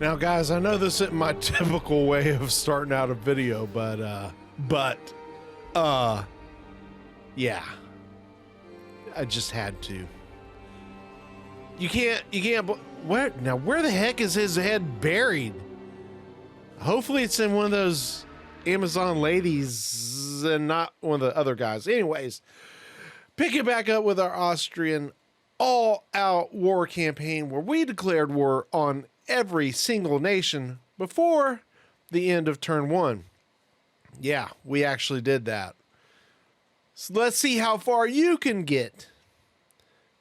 Now, guys, I know this isn't my typical way of starting out a video, but yeah, I just had to. You can't, where the heck is his head buried? Hopefully it's in one of those Amazon ladies and not one of the other guys. Anyways, picking back up with our Austrian All Out War campaign, where we declared war on every single nation before the end of turn 1. Yeah, we actually did that. So let's see how far you can get.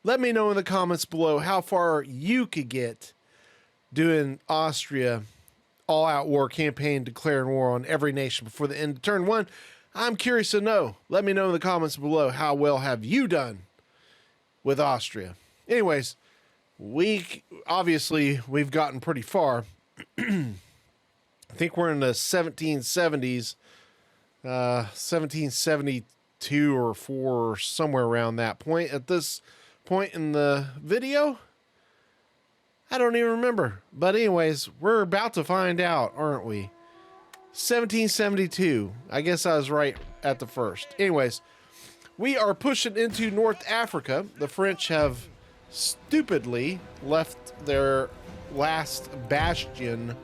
Let me know in the comments below how far you could get doing Austria All Out War campaign, declaring war on every nation before the end of turn 1. I'm curious to know. Let me know in the comments below, how well have you done with Austria? Anyways, we've gotten pretty far. I think we're in the 1770s, 1772 or 4, or somewhere around that point. At this point in the video, I don't even remember. But anyways, we're about to find out, aren't we? 1772. I guess I was right at the first. Anyways, we are pushing into North Africa. The French have stupidly left their last bastion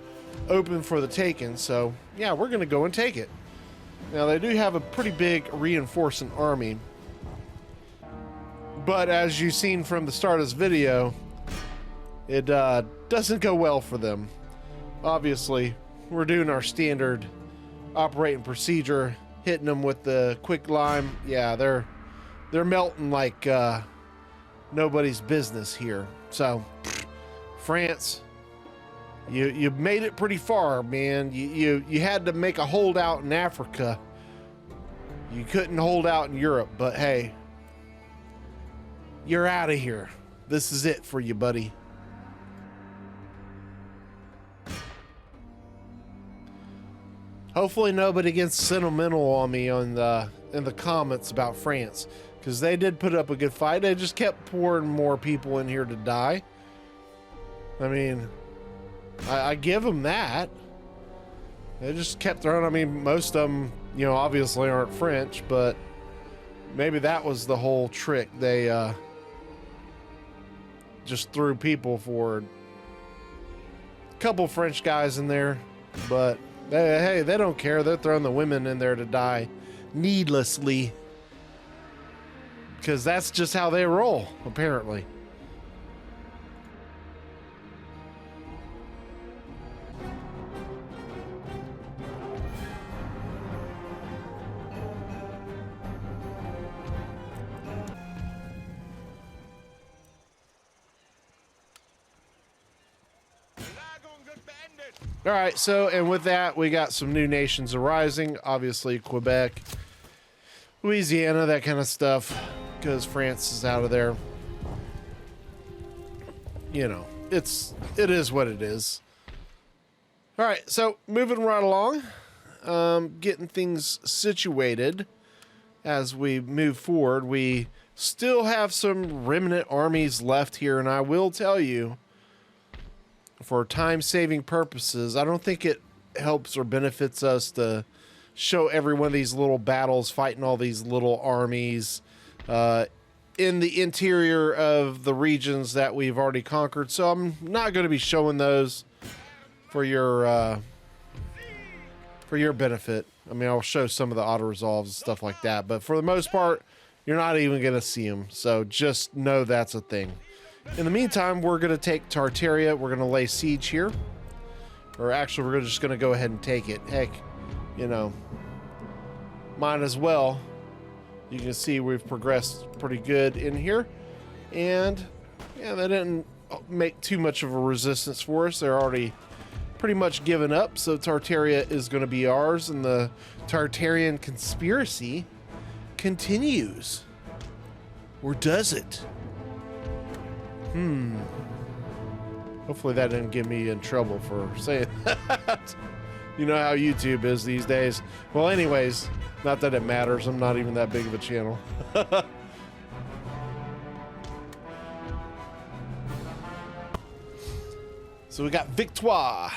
open for the taking, so yeah, we're gonna go and take it. Now, they do have a pretty big reinforcing army, but as you've seen from the start of this video, it doesn't go well for them. Obviously, we're doing our standard operating procedure, hitting them with the quick lime. Yeah, they're melting like nobody's business here. So, France, you made it pretty far, man. You had to make a holdout in Africa. You couldn't hold out in Europe, but hey, you're out of here. This is it for you, buddy. Hopefully nobody gets sentimental on me in the comments about France, because they did put up a good fight. They just kept pouring more people in here to die. I mean, I give them that. They just kept throwing. I mean, most of them, you know, obviously aren't French, but maybe that was the whole trick. They just threw people forward. A couple French guys in there, but hey, they don't care. They're throwing the women in there to die needlessly, because that's just how they roll, apparently. All right, so, and with that, we got some new nations arising. Obviously, Quebec, Louisiana, that kind of stuff, because France is out of there. You know, it is what it is. All right, so moving right along, getting things situated as we move forward. We still have some remnant armies left here, and I will tell you, for time-saving purposes, I don't think it helps or benefits us to show every one of these little battles, fighting all these little armies in the interior of the regions that we've already conquered. So I'm not going to be showing those for your benefit. I mean, I'll show some of the auto-resolves and stuff like that, but for the most part, you're not even going to see them. So just know that's a thing. In the meantime, we're going to take Tartaria. We're going to lay siege here. Or actually, we're just going to go ahead and take it. Heck, you know, might as well. You can see we've progressed pretty good in here. And, yeah, they didn't make too much of a resistance for us. They're already pretty much given up. So Tartaria is going to be ours. And the Tartarian conspiracy continues. Or does it? Hopefully that didn't get me in trouble for saying that. You know how YouTube is these days. Well, anyways, not that it matters. I'm not even that big of a channel. So we got victoire.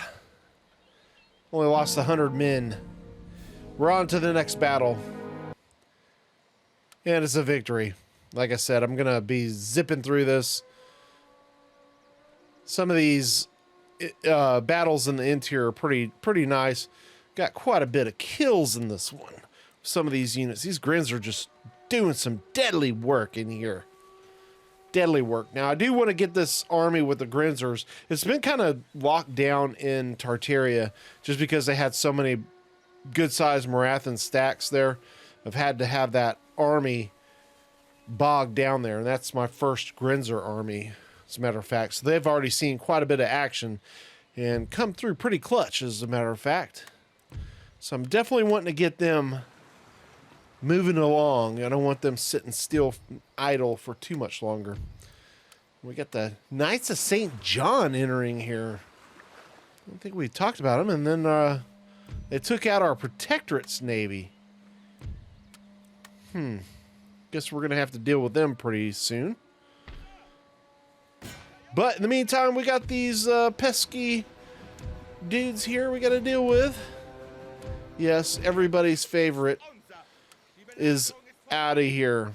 Only lost 100 men. We're on to the next battle. And it's a victory. Like I said, I'm going to be zipping through this. Some of these battles in the interior are pretty nice. Got quite a bit of kills in this one. Some of these units. These Grins are just doing some deadly work in here. Deadly work. Now, I do want to get this army with the Grinzers. It's been kind of locked down in Tartaria just because they had so many good-sized Marathan stacks there. I've had to have that army bogged down there, and that's my first Grinzer army, as a matter of fact. So they've already seen quite a bit of action and come through pretty clutch, as a matter of fact. So I'm definitely wanting to get them moving along. I don't want them sitting still idle for too much longer. We got the Knights of St. John entering here. I don't think we talked about them. And then they took out our Protectorate's Navy. Guess we're going to have to deal with them pretty soon. But in the meantime, we got these pesky dudes here we got to deal with. Yes, everybody's favorite is out of here,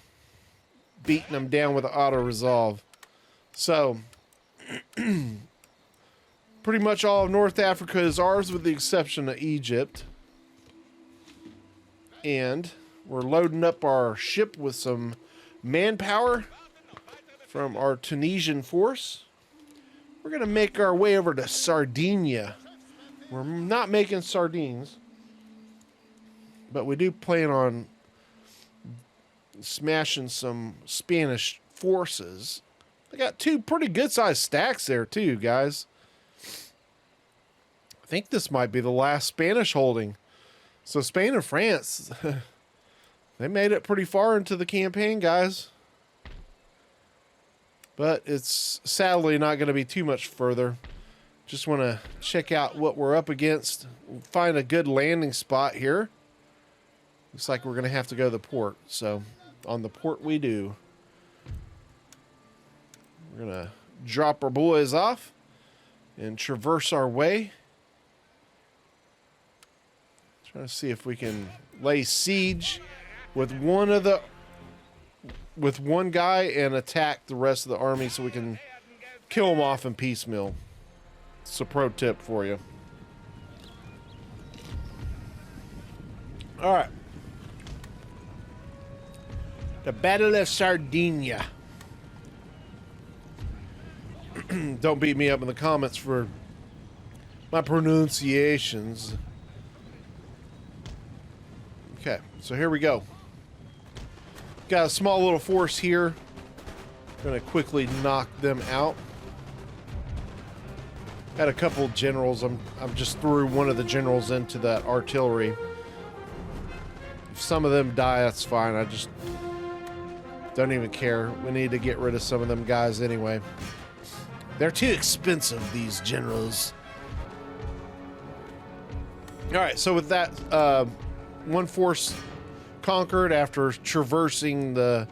beating them down with auto resolve. So pretty much all of North Africa is ours with the exception of Egypt. And we're loading up our ship with some manpower from our Tunisian force. We're going to make our way over to Sardinia. We're not making sardines, but we do plan on smashing some Spanish forces. I got two pretty good sized stacks there too, guys. I think this might be the last Spanish holding. So Spain and France, they made it pretty far into the campaign, guys. But it's sadly not going to be too much further. Just want to check out what we're up against. Find a good landing spot here. Looks like we're going to have to go to the port. So on the port we do. We're going to drop our boys off and traverse our way. Trying to see if we can lay siege with one guy and attack the rest of the army so we can kill them off in piecemeal. It's a pro tip for you. All right. The Battle of Sardinia. Don't beat me up in the comments for my pronunciations. Okay, so here we go. Got a small little force here. Gonna quickly knock them out. Had a couple generals. I've just threw one of the generals into that artillery. If some of them die, that's fine. I just don't even care. We need to get rid of some of them guys anyway. They're too expensive, these generals. All right, so with that, one force conquered after traversing the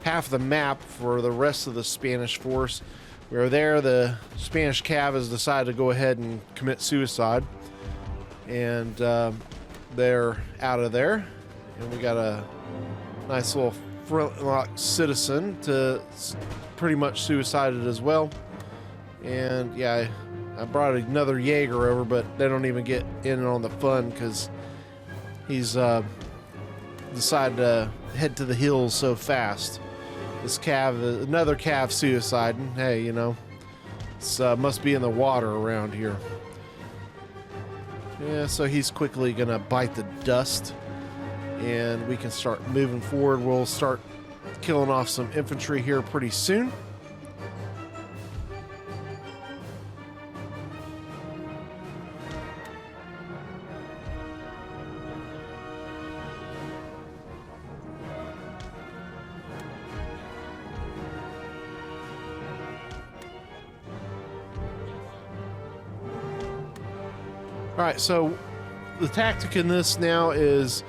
half the map for the rest of the Spanish force. We were there. The Spanish cav has decided to go ahead and commit suicide, and they're out of there. And we got a nice little front-lock citizen to pretty much suicided as well. And yeah, I brought another Jaeger over, but they don't even get in on the fun because he's decided to head to the hills so fast. This cav, another cav suiciding. Hey, you know, it's must be in the water around here. Yeah, so he's quickly gonna bite the dust, and we can start moving forward. We'll start killing off some infantry here pretty soon. All right, so the tactic in this now is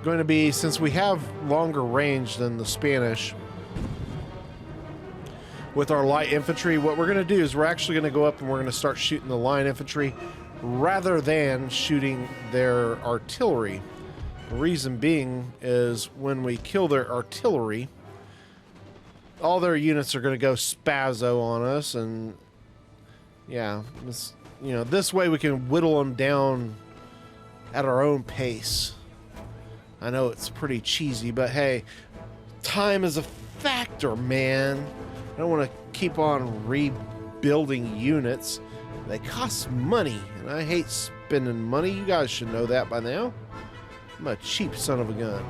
going to be, since we have longer range than the Spanish, with our light infantry. What we're going to do is we're actually going to go up and we're going to start shooting the line infantry rather than shooting their artillery. The reason being is when we kill their artillery, all their units are going to go spazzo on us, and yeah, this, you know, this way we can whittle them down at our own pace. I know it's pretty cheesy, but hey, time is a factor, man. I don't want to keep on rebuilding units. They cost money, and I hate spending money. You guys should know that by now. I'm a cheap son of a gun.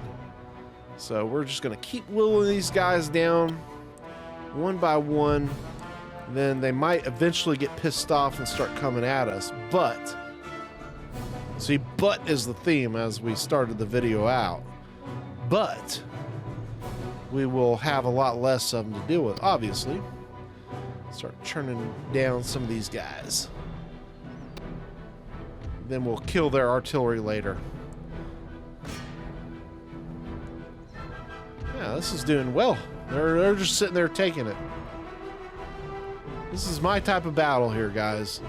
So we're just going to keep whittling these guys down one by one. Then they might eventually get pissed off and start coming at us. But, see, but is the theme as we started the video out. But we will have a lot less of them to deal with, obviously. Start churning down some of these guys. Then we'll kill their artillery later. Yeah, this is doing well. They're just sitting there taking it. This is my type of battle here, guys.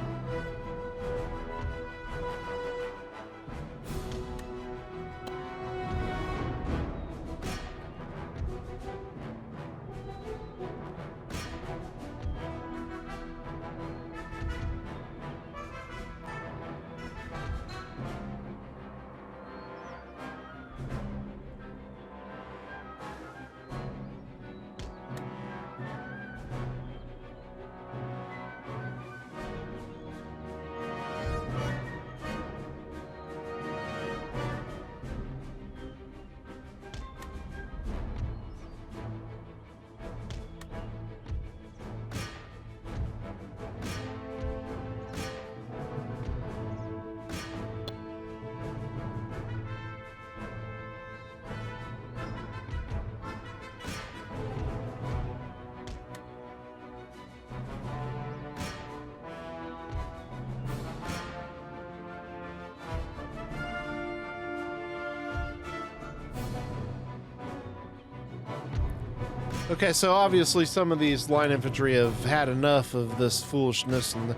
Okay, so obviously some of these line infantry have had enough of this foolishness, and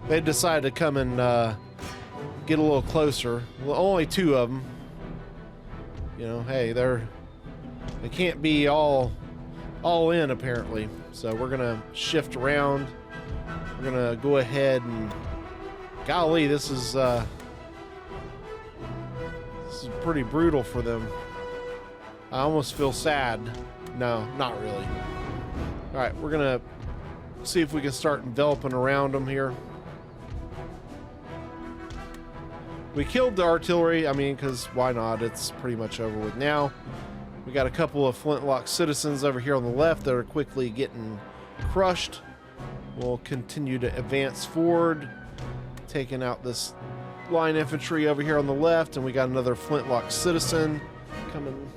they decided to come and get a little closer. Well, only two of them. You know, hey, they can't be all in apparently. So we're gonna shift around. We're gonna go ahead and, golly, this is pretty brutal for them. I almost feel sad. No, not really. All right, we're gonna see if we can start enveloping around them here. We killed the artillery, I mean, because why not? It's pretty much over with now. We got a couple of flintlock citizens over here on the left that are quickly getting crushed. We'll continue to advance forward, taking out this line infantry over here on the left, and we got another flintlock citizen coming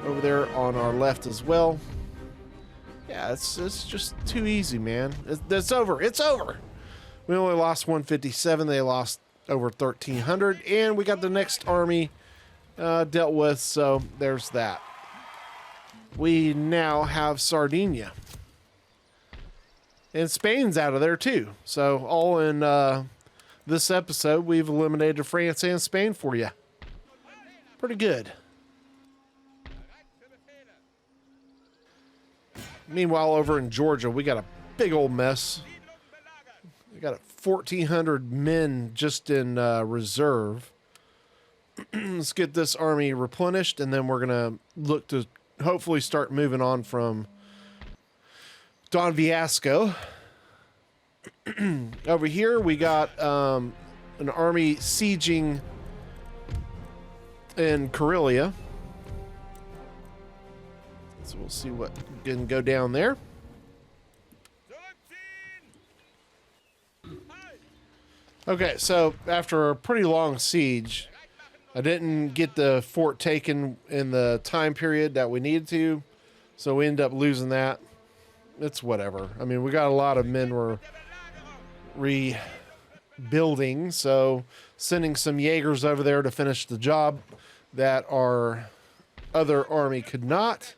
over there on our left as well. Yeah, it's just too easy, man. It's over. It's over. We only lost 157. They lost over 1,300, and we got the next army dealt with. So there's that. We now have Sardinia, and Spain's out of there too. So all in this episode, we've eliminated France and Spain for you. Pretty good. Meanwhile, over in Georgia, we got a big old mess. We got 1,400 men just in reserve. Let's get this army replenished, and then we're going to look to hopefully start moving on from Don Viasco. Over here, we got an army sieging in Karelia. So we'll see what can go down there. Okay, so after a pretty long siege, I didn't get the fort taken in the time period that we needed to, so we ended up losing that. It's whatever. I mean, we got a lot of men were rebuilding, so sending some Jaegers over there to finish the job that our other army could not.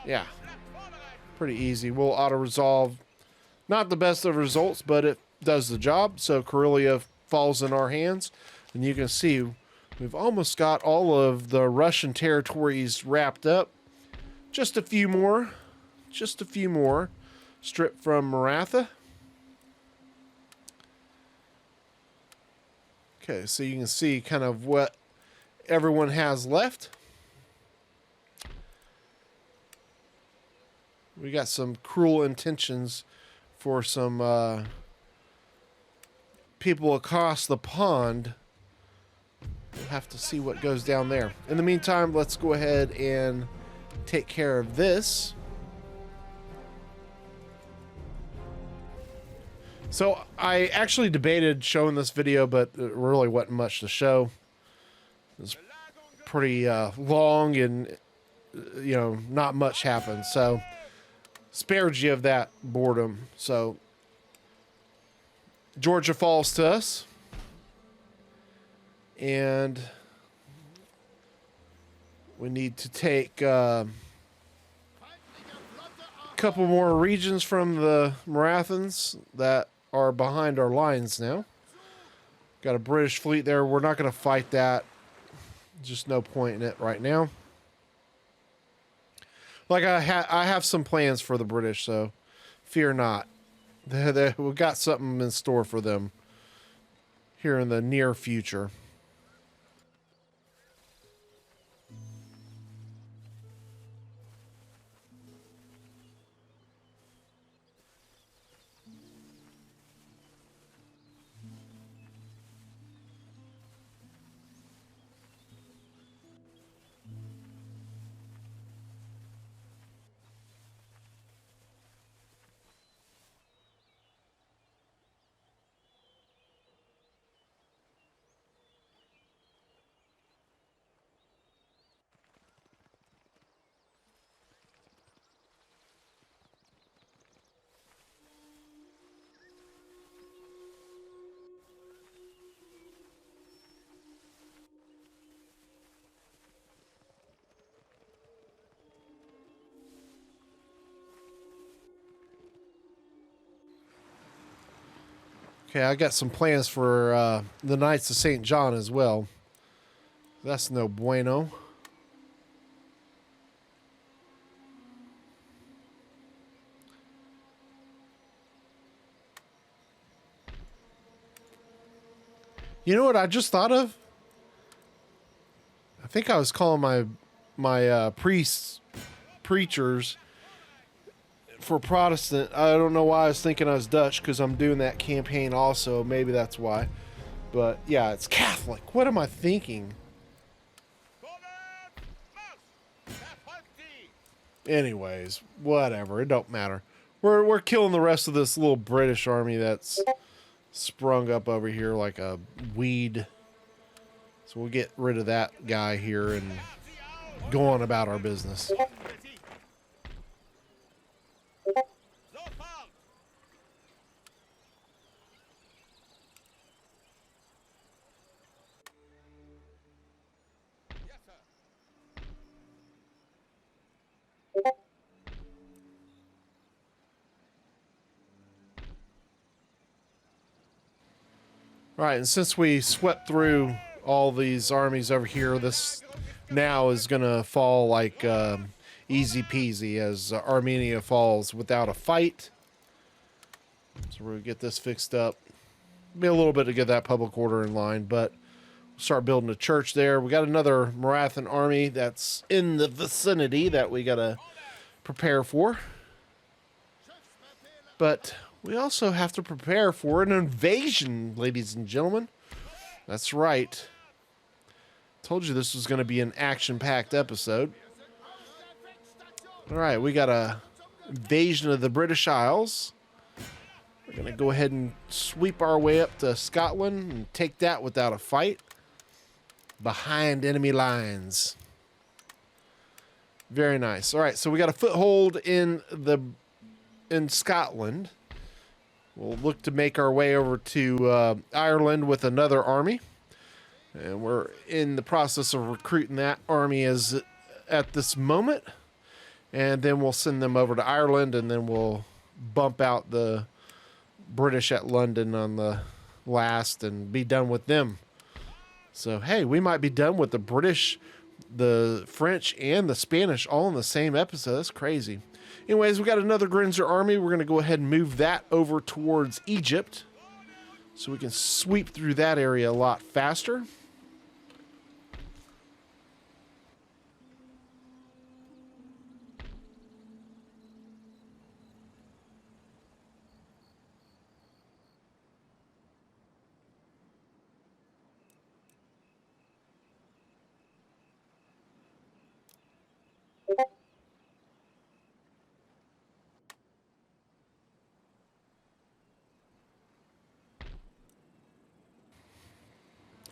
Yeah, Pretty easy. We'll auto-resolve. Not the best of results, but it does the job. So Karelia falls in our hands. And you can see we've almost got all of the Russian territories wrapped up. Just a few more. Just a few more. Stripped from Maratha. Okay, so you can see kind of what everyone has left. We got some cruel intentions for some people across the pond. We'll have to see what goes down there. In the meantime, let's go ahead and take care of this. So I actually debated showing this video, but it really wasn't much to show. It was pretty long and, you know, not much happened. So spared you of that boredom. So Georgia falls to us. And we need to take a couple more regions from the Marathons that are behind our lines now. Got a British fleet there. We're not going to fight that. Just no point in it right now. Like I have some plans for the British, so fear not. We've got something in store for them here in the near future. Okay, I got some plans for the Knights of St. John as well. That's no bueno. You know what I just thought of? I think I was calling my preachers for Protestant. I don't know why I was thinking I was Dutch, because I'm doing that campaign also. Maybe that's why. But yeah, it's Catholic. What am I thinking? Anyways, whatever. It don't matter. We're killing the rest of this little British army that's sprung up over here like a weed. So we'll get rid of that guy here and go on about our business. All right, and since we swept through all these armies over here, this now is going to fall like easy peasy as Armenia falls without a fight. So we're going to get this fixed up. Be a little bit to get that public order in line, but we'll start building a church there. We got another Marathan army that's in the vicinity that we got to prepare for. But we also have to prepare for an invasion, ladies and gentlemen. That's right. Told you this was going to be an action-packed episode. All right, we got a invasion of the British Isles. We're going to go ahead and sweep our way up to Scotland and take that without a fight. Behind enemy lines. Very nice. All right, so we got a foothold in Scotland. We'll look to make our way over to Ireland with another army. And we're in the process of recruiting that army at this moment. And then we'll send them over to Ireland, and then we'll bump out the British at London on the last and be done with them. So, hey, we might be done with the British, the French, and the Spanish all in the same episode. That's crazy. Anyways, we got another Grinzer army. We're going to go ahead and move that over towards Egypt so we can sweep through that area a lot faster.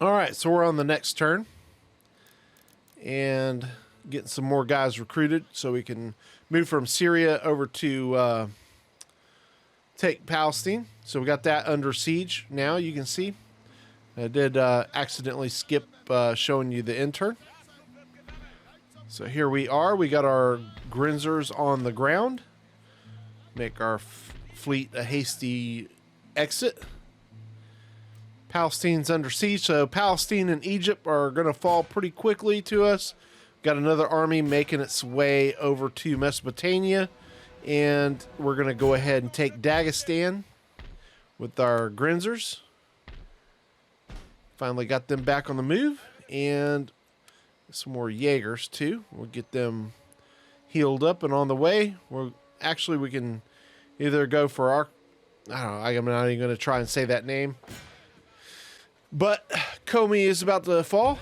All right, so we're on the next turn and getting some more guys recruited so we can move from Syria over to take Palestine. So we got that under siege now, you can see. I did accidentally skip showing you the intern. So here we are. We got our Grinzers on the ground. Make our fleet a hasty exit. Palestine's under siege, so Palestine and Egypt are going to fall pretty quickly to us. Got another army making its way over to Mesopotamia, and we're going to go ahead and take Dagestan with our Grinzers. Finally got them back on the move, and some more Jaegers too. We'll get them healed up and on the way. We can either go for our, I don't know, I'm not even going to try and say that name. But Komi is about to fall,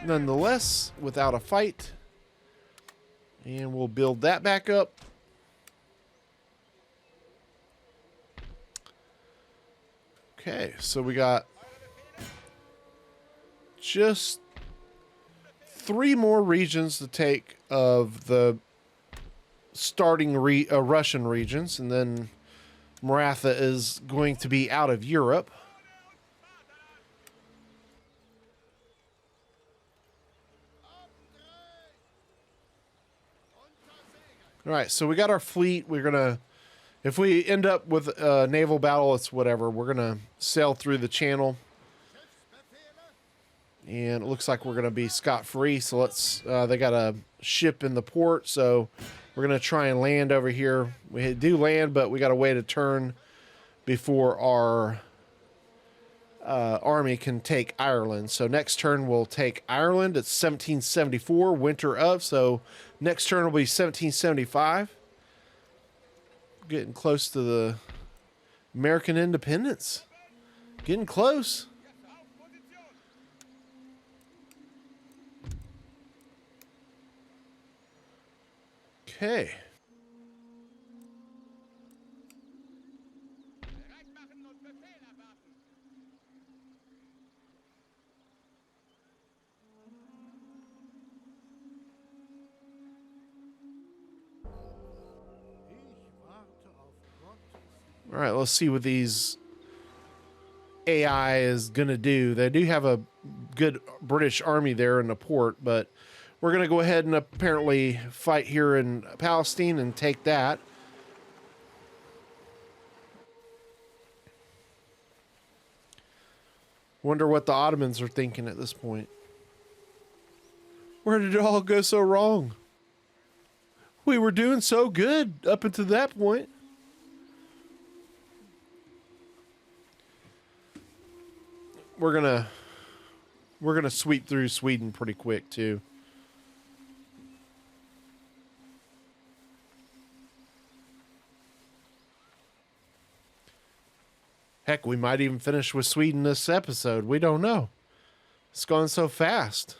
nonetheless, without a fight. And we'll build that back up. Okay, so we got just 3 more regions to take of the starting Russian regions, and then Maratha is going to be out of Europe. All right, so we got our fleet. We're gonna, if we end up with a naval battle, it's whatever. We're gonna sail through the channel, and it looks like we're gonna be scot-free. So let's. They got a ship in the port, so we're gonna try and land over here. We do land, but we got to wait a turn before our army can take Ireland. So next turn we'll take Ireland. It's 1774, winter of. So next turn will be 1775. Getting close to the American independence. Getting close. Okay. All right, let's see what these AI is going to do. They do have a good British army there in the port, but we're going to go ahead and apparently fight here in Palestine and take that. Wonder what the Ottomans are thinking at this point. Where did it all go so wrong? We were doing so good up until that point. We're gonna sweep through Sweden pretty quick too. Heck, we might even finish with Sweden this episode. We don't know. It's gone so fast.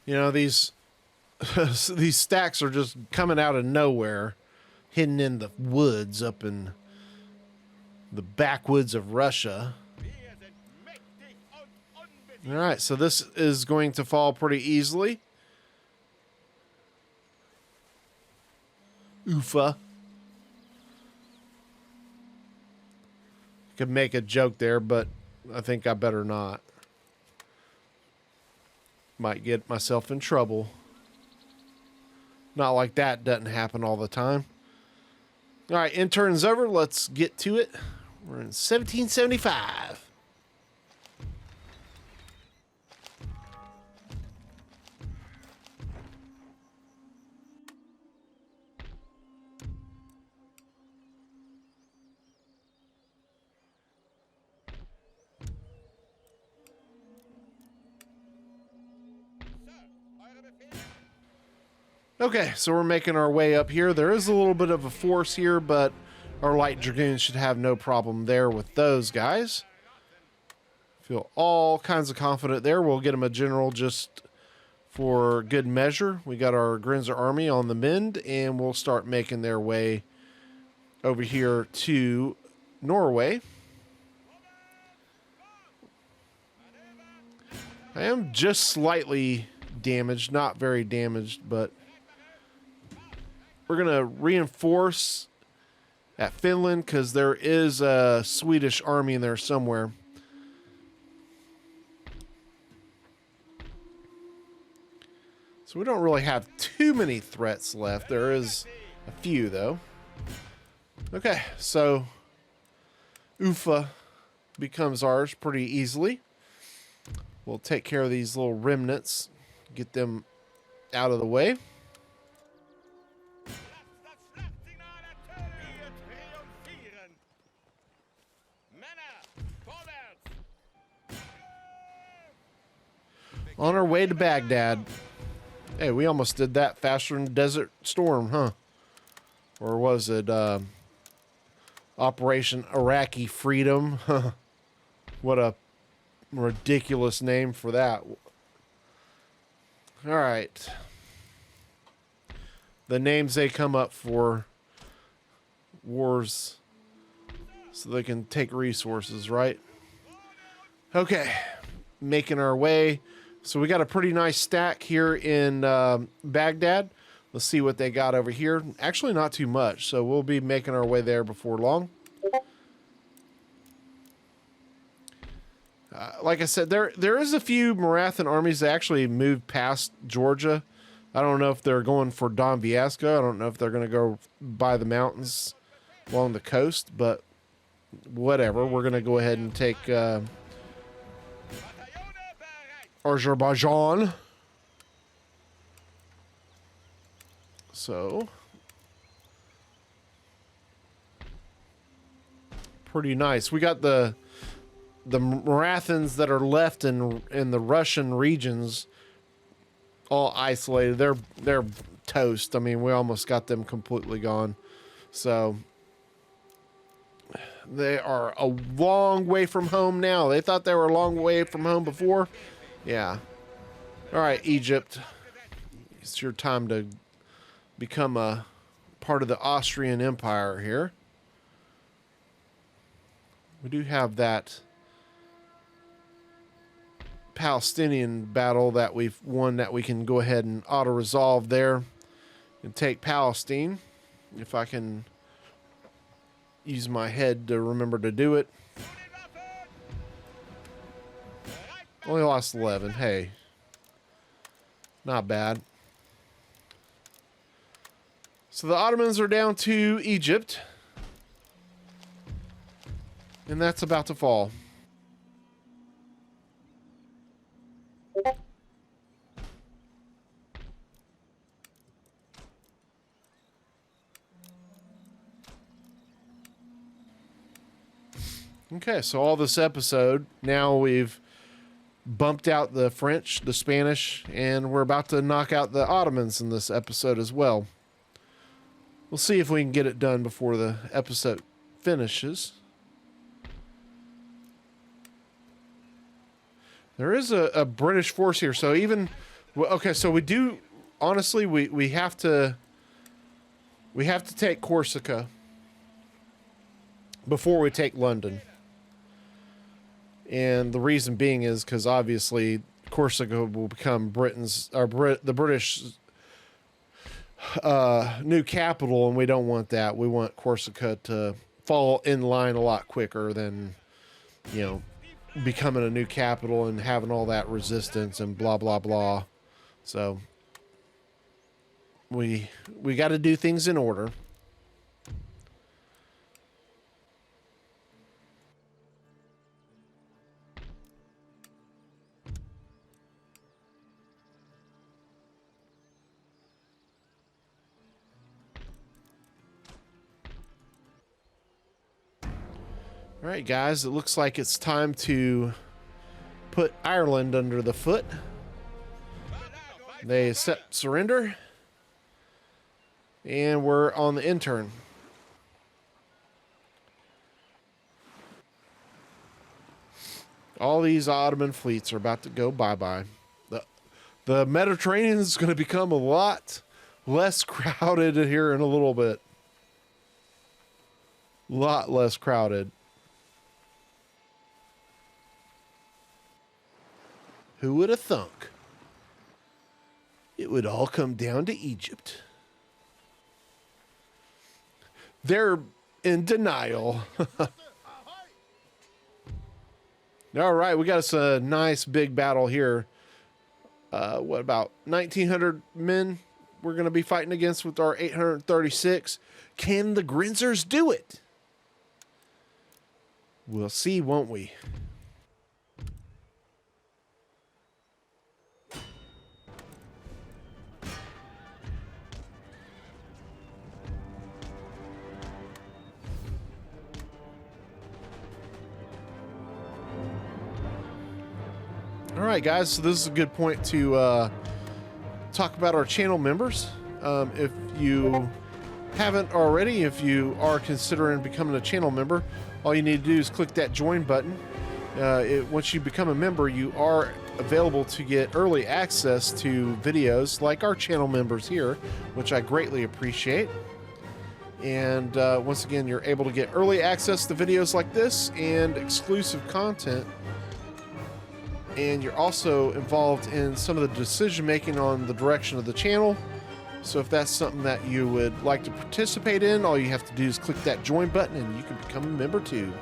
You know, these these stacks are just coming out of nowhere. Hidden in the woods up in the backwoods of Russia. All right, so this is going to fall pretty easily. Ufa. Could make a joke there, but I think I better not. Might get myself in trouble. Not like that doesn't happen all the time. All right, intern's over. Let's get to it. We're in 1775. Okay, so we're making our way up here. There is a little bit of a force here, but our light dragoons should have no problem there with those guys. Feel all kinds of confident there. We'll get them a general just for good measure. We got our Grenzer army on the mend, and we'll start making their way over here to Norway. I am just slightly damaged, not very damaged, but we're going to reinforce at Finland because there is a Swedish army in there somewhere. So we don't really have too many threats left. There is a few, though. Okay, so Ufa becomes ours pretty easily. We'll take care of these little remnants, get them out of the way. On our way to Baghdad. Hey, we almost did that faster than Desert Storm, huh? Or was it Operation Iraqi Freedom? What a ridiculous name for that. All right. The names they come up for wars so they can take resources, right? Okay. Making our way. So we got a pretty nice stack here in Baghdad. Let's see what they got over here. Actually, not too much. So we'll be making our way there before long. Like I said, there is a few Marathan armies that actually moved past Georgia. I don't know if they're going for Don Viesco. I don't know if they're going to go by the mountains along the coast, but whatever. We're going to go ahead and take Azerbaijan. So pretty nice. We got the Marathons that are left in the Russian regions all isolated. They're toast. I mean, we almost got them completely gone. So they are a long way from home now. They thought they were a long way from home before. Yeah. All right, Egypt. It's your time to become a part of the Austrian Empire here. We do have that Palestinian battle that we've won that we can go ahead and auto-resolve there and take Palestine. If I can use my head to remember to do it. Only lost 11. Hey. Not bad. So the Ottomans are down to Egypt. And that's about to fall. Okay, so all this episode, now we've bumped out the French, the Spanish, and we're about to knock out the Ottomans in this episode as well. We'll see if we can get it done before the episode finishes. There is a British force here, so even... Okay, so we do... Honestly, we have to... We have to take Corsica before we take London. And the reason being is because obviously Corsica will become the British new capital, and we don't want that. We want Corsica to fall in line a lot quicker than, you know, becoming a new capital and having all that resistance and blah blah blah. So we got to do things in order. All right, guys, it looks like it's time to put Ireland under the foot. They accept surrender, and we're on the intern. All these Ottoman fleets are about to go bye-bye. The Mediterranean is going to become a lot less crowded here in a little bit. A lot less crowded. Who would have thunk? It would all come down to Egypt. They're in denial. All right, we got us a nice big battle here. What, about 1,900 men we're going to be fighting against with our 836. Can the Grinzers do it? We'll see, won't we? All right, guys, so this is a good point to talk about our channel members. If you haven't already, if you are considering becoming a channel member, all you need to do is click that join button. Once you become a member, you are available to get early access to videos like our channel members here, which I greatly appreciate. And once again, you're able to get early access to videos like this and exclusive content. And you're also involved in some of the decision making on the direction of the channel. So if that's something that you would like to participate in, all you have to do is click that join button and you can become a member too.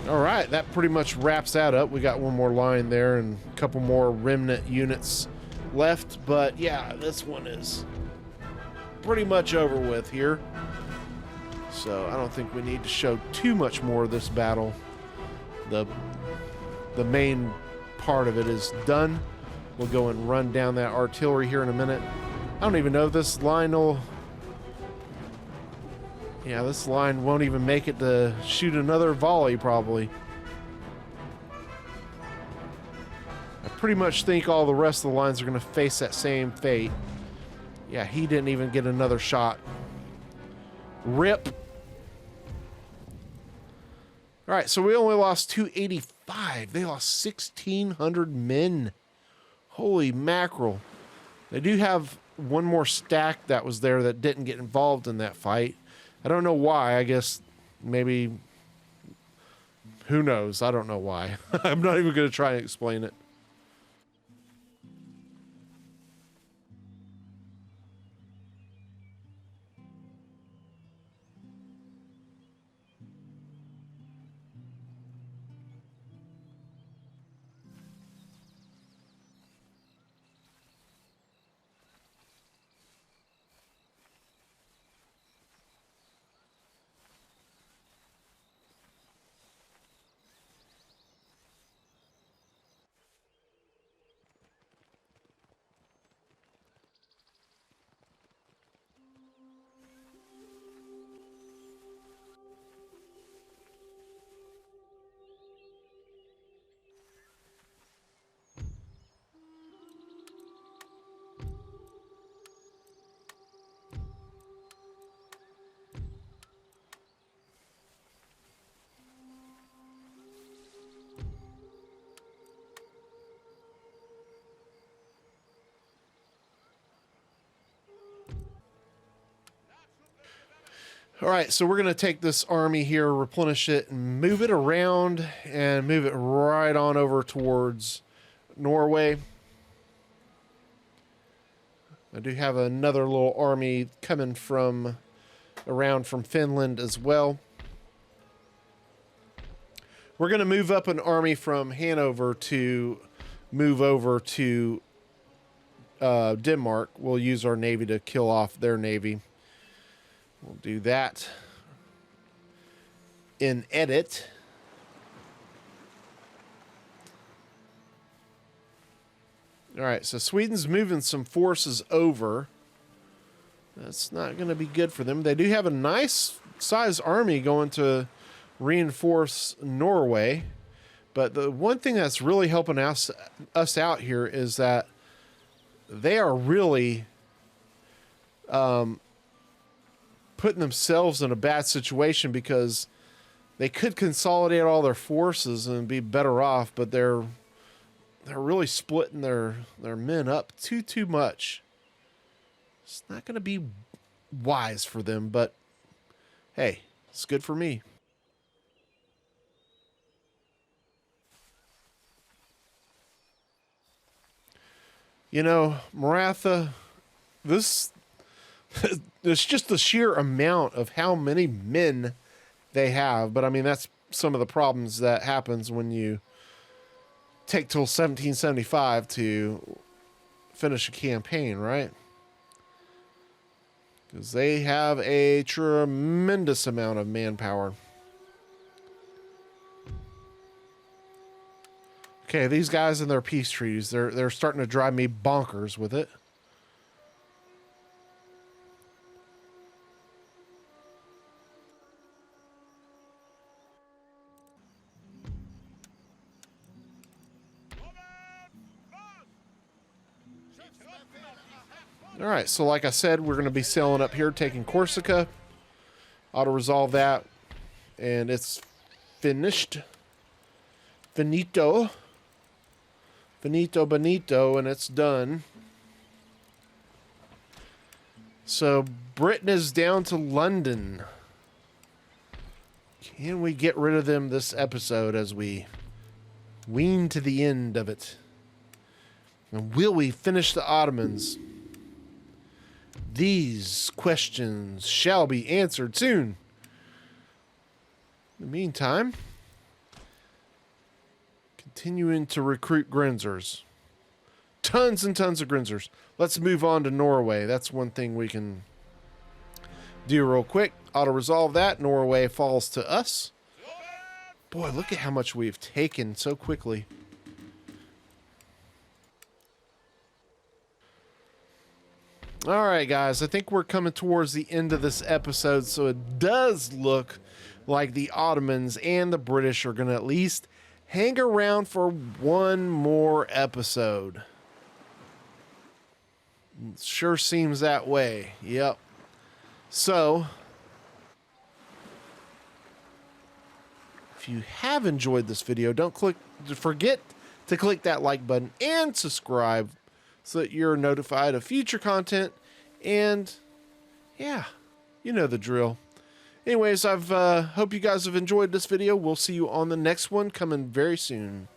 All right, that pretty much wraps that up. We got one more line there and a couple more remnant units left, but yeah, this one is pretty much over with here. So I don't think we need to show too much more of this battle. The main part of it is done. We'll go and run down that artillery here in a minute. I don't even know if this line will... Yeah, this line won't even make it to shoot another volley, probably. I pretty much think all the rest of the lines are going to face that same fate. Yeah, he didn't even get another shot. Rip. All right, so we only lost 285. They lost 1,600 men. Holy mackerel. They do have one more stack that was there that didn't get involved in that fight. I don't know why. I guess maybe, who knows? I don't know why. I'm not even going to try and explain it. All right, so we're going to take this army here, replenish it, and move it around and move it right on over towards Norway. I do have another little army coming from around from Finland as well. We're going to move up an army from Hanover to move over to Denmark. We'll use our navy to kill off their navy. We'll do that in edit. All right, so Sweden's moving some forces over. That's not going to be good for them. They do have a nice sized army going to reinforce Norway. But the one thing that's really helping us out here is that they are really putting themselves in a bad situation, because they could consolidate all their forces and be better off, but they're really splitting their men up too much. It's not going to be wise for them, but hey, it's good for me. You know, Maratha, this it's just the sheer amount of how many men they have. But I mean, that's some of the problems that happens when you take till 1775 to finish a campaign, right? Because they have a tremendous amount of manpower. Okay, these guys and their peace treaties, they're starting to drive me bonkers with it. All right, so like I said, we're going to be sailing up here, taking Corsica. Auto-resolve that, and it's finished. Finito. Finito, bonito, and it's done. So Britain is down to London. Can we get rid of them this episode as we wean to the end of it? And will we finish the Ottomans? These questions shall be answered soon. In the meantime, Continuing to recruit Grinzers. Tons and tons of Grinzers. Let's move on to Norway. That's one thing we can do real quick. Auto-resolve that. Norway falls to us. Boy, look at how much we've taken so quickly. All right, guys. I think we're coming towards the end of this episode, so it does look like the Ottomans and the British are going to at least hang around for one more episode. It sure seems that way. Yep. So, if you have enjoyed this video, don't forget to click that like button and subscribe so that you're notified of future content. And yeah, you know the drill. Anyways, hope you guys have enjoyed this video. We'll see you on the next one coming very soon.